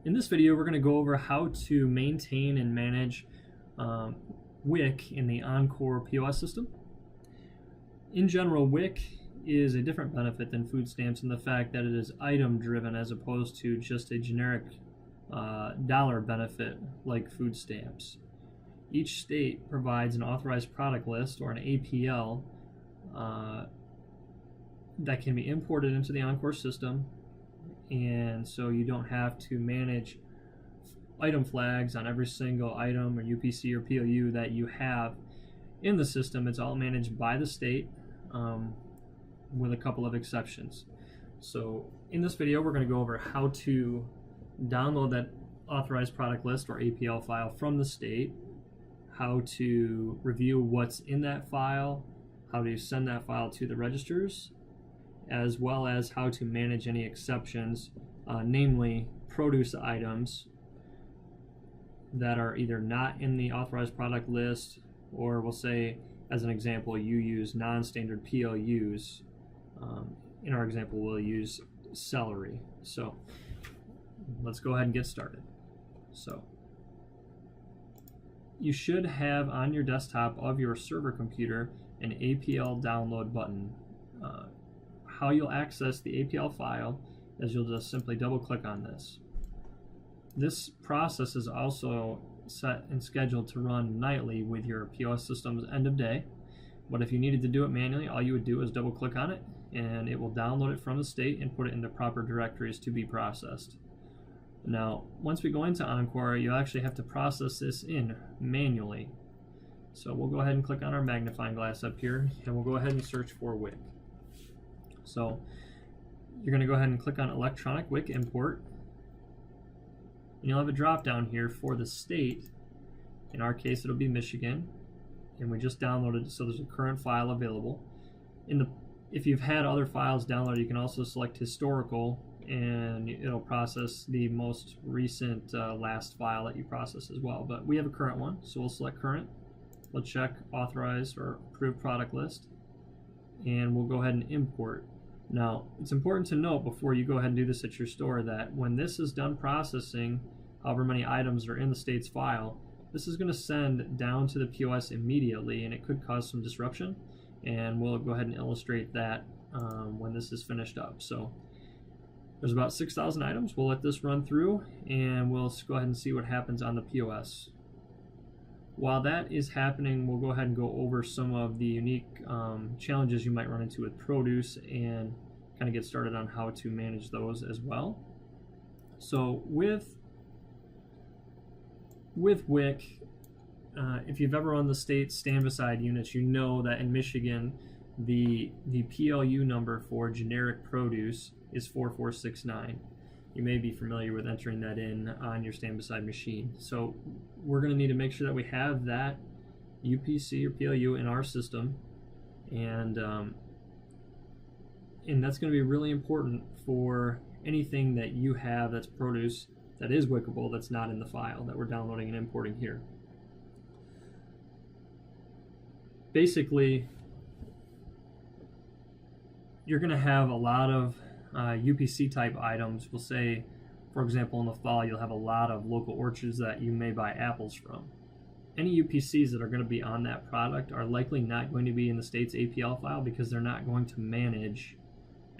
In this video, we're going to go over how to maintain and manage eWIC in the ENCOR POS system. In general, eWIC is a different benefit than food stamps in the fact that it is item driven as opposed to just a generic dollar benefit like food stamps. Each state provides an authorized product list or an APL that can be imported into the ENCOR system, and so you don't have to manage item flags on every single item or UPC or POU that you have in the system. It's all managed by the state with a couple of exceptions. So in this video, we're going to go over how to download that authorized product list or APL file from the state, how to review what's in that file, how to send that file to the registers, as well as how to manage any exceptions, namely produce items that are either not in the authorized product list, or we'll say, as an example, you use non-standard PLUs. In our example, we'll use celery. So let's go ahead and get started. So you should have on your desktop of your server computer an APL download button. How you'll access the APL file is you'll just simply double click on this. This process is also set and scheduled to run nightly with your POS system's end of day, but if you needed to do it manually, all you would do is double click on it and it will download it from the state and put it in the proper directories to be processed. Now, once we go into ENCOR, you'll actually have to process this in manually. So we'll go ahead and click on our magnifying glass up here and we'll go ahead and search for eWIC. So you're going to go ahead and click on electronic eWIC import. And you'll have a drop down here for the state. In our case, it'll be Michigan, and we just downloaded it, so there's a current file available. If you've had other files downloaded, you can also select historical, and it'll process the most recent last file that you process as well. But we have a current one, so we'll select current. We'll check authorized or approved product list, and we'll go ahead and import. Now, it's important to note before you go ahead and do this at your store that when this is done processing, however many items are in the state's file, this is going to send down to the POS immediately, and it could cause some disruption, and we'll go ahead and illustrate that when this is finished up. So there's about 6,000 items. We'll let this run through, and we'll go ahead and see what happens on the POS. While that is happening, we'll go ahead and go over some of the unique challenges you might run into with produce and kind of get started on how to manage those as well. So with eWIC, if you've ever run the state stand-beside units, you know that in Michigan, the PLU number for generic produce is 4469. You may be familiar with entering that in on your stand-beside machine. So we're going to need to make sure that we have that UPC or PLU in our system, and that's going to be really important for anything that you have that's produce that is eWICable that's not in the file that we're downloading and importing here. Basically, you're going to have a lot of UPC type items. We'll say, for example, in the fall you'll have a lot of local orchards that you may buy apples from. Any UPCs that are going to be on that product are likely not going to be in the state's APL file because they're not going to manage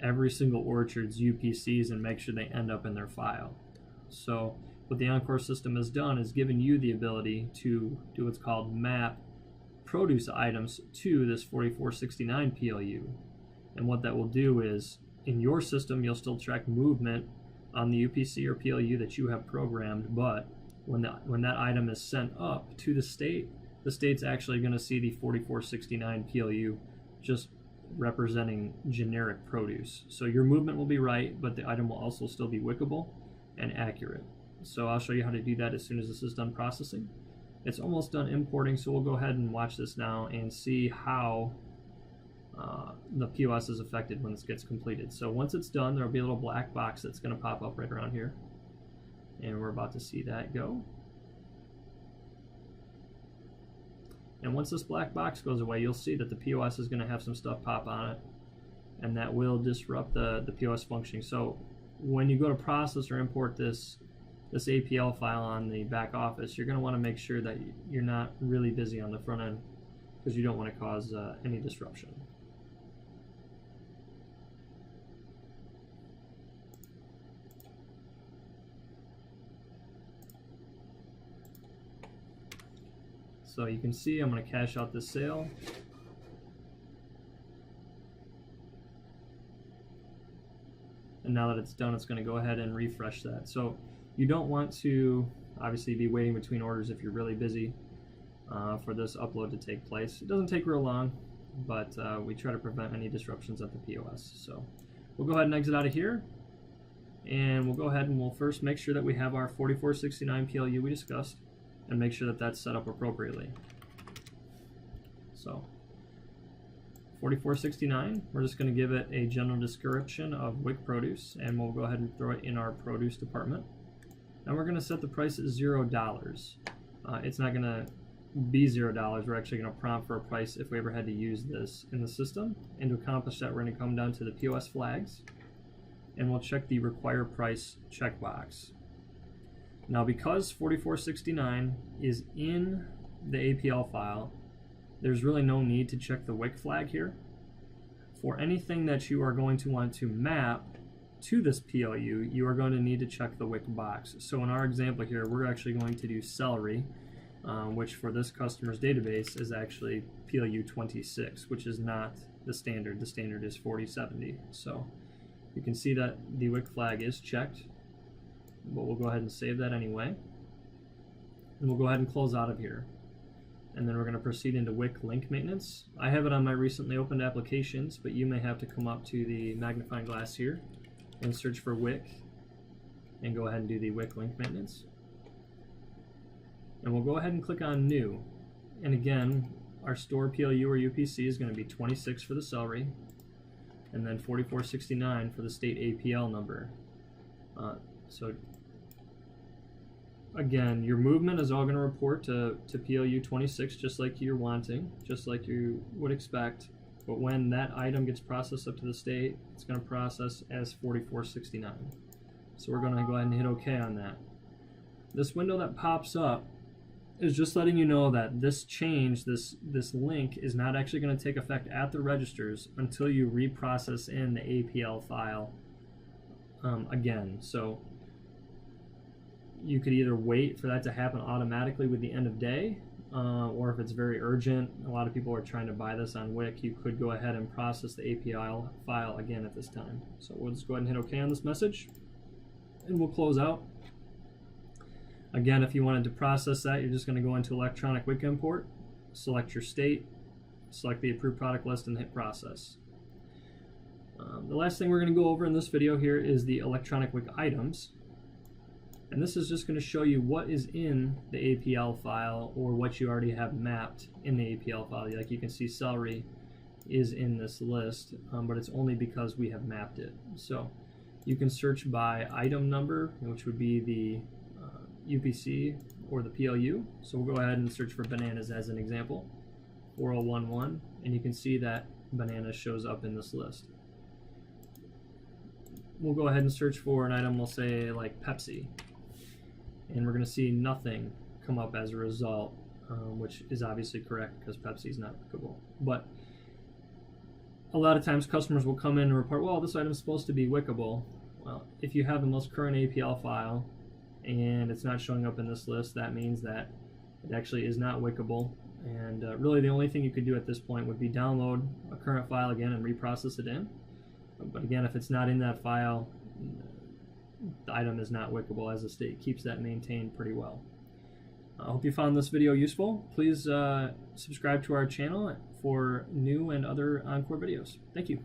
every single orchard's UPCs and make sure they end up in their file. So what the ENCOR system has done is given you the ability to do what's called map produce items to this 4469 PLU. And what that will do is, in your system, you'll still track movement on the UPC or PLU that you have programmed, but when that item is sent up to the state's actually going to see the 4469 PLU just representing generic produce. So your movement will be right, but the item will also still be eWICable and accurate. So I'll show you how to do that as soon as this is done processing. It's almost done importing, so we'll go ahead and watch this now and see how the POS is affected when this gets completed. So once it's done, there'll be a little black box that's going to pop up right around here, and we're about to see that go. And once this black box goes away, you'll see that the POS is going to have some stuff pop on it, and that will disrupt the POS functioning. So when you go to process or import this this APL file on the back office, you're going to want to make sure that you're not really busy on the front end, because you don't want to cause any disruption. So you can see I'm going to cash out this sale. And now that it's done, it's going to go ahead and refresh that. So you don't want to obviously be waiting between orders if you're really busy for this upload to take place. It doesn't take real long, but we try to prevent any disruptions at the POS. So we'll go ahead and exit out of here. And we'll go ahead and we'll first make sure that we have our 4469 PLU we discussed, and make sure that that's set up appropriately. So 4469, we're just going to give it a general description of WIC produce, and we'll go ahead and throw it in our produce department. And we're going to set the price at $0. It's not going to be $0. We're actually going to prompt for a price if we ever had to use this in the system. And to accomplish that, we're going to come down to the POS flags, and we'll check the require price checkbox. Now, because 4469 is in the APL file, there's really no need to check the WIC flag here. For anything that you are going to want to map to this PLU, you are going to need to check the WIC box. So in our example here, we're actually going to do celery, which for this customer's database is actually PLU 26, which is not the standard. The standard is 4070. So you can see that the WIC flag is checked, but we'll go ahead and save that anyway. And we'll go ahead and close out of here. And then we're going to proceed into WIC link maintenance. I have it on my recently opened applications, but you may have to come up to the magnifying glass here and search for WIC and go ahead and do the WIC link maintenance. And we'll go ahead and click on new. And again, our store PLU or UPC is going to be 26 for the celery, and then 4469 for the state APL number. So again, your movement is all going to report to PLU 26 just like you're wanting, just like you would expect. But when that item gets processed up to the state, it's going to process as 4469. So we're going to go ahead and hit OK on that. This window that pops up is just letting you know that this change, this link, is not actually going to take effect at the registers until you reprocess in the APL file again. So you could either wait for that to happen automatically with the end of day, or if it's very urgent, a lot of people are trying to buy this on WIC, you could go ahead and process the APL file again at this time. So we'll just go ahead and hit OK on this message, and we'll close out. Again, if you wanted to process that, you're just going to go into electronic WIC import, select your state, select the approved product list, and hit process. The last thing we're going to go over in this video here is the electronic WIC items. And this is just going to show you what is in the APL file, or what you already have mapped in the APL file. Like you can see, celery is in this list, but it's only because we have mapped it. So you can search by item number, which would be the UPC or the PLU. So we'll go ahead and search for bananas as an example, 4011, and you can see that banana shows up in this list. We'll go ahead and search for an item, we'll say like Pepsi, and we're going to see nothing come up as a result, which is obviously correct because Pepsi is not WICable. But a lot of times customers will come in and report, well, this item is supposed to be WICable. Well, if you have the most current APL file and it's not showing up in this list, that means that it actually is not WICable. And really the only thing you could do at this point would be download a current file again and reprocess it in. But again, if it's not in that file, the item is not WICable, as the state keeps that maintained pretty well. I hope you found this video useful. Please subscribe to our channel for new and other ENCOR videos. Thank you.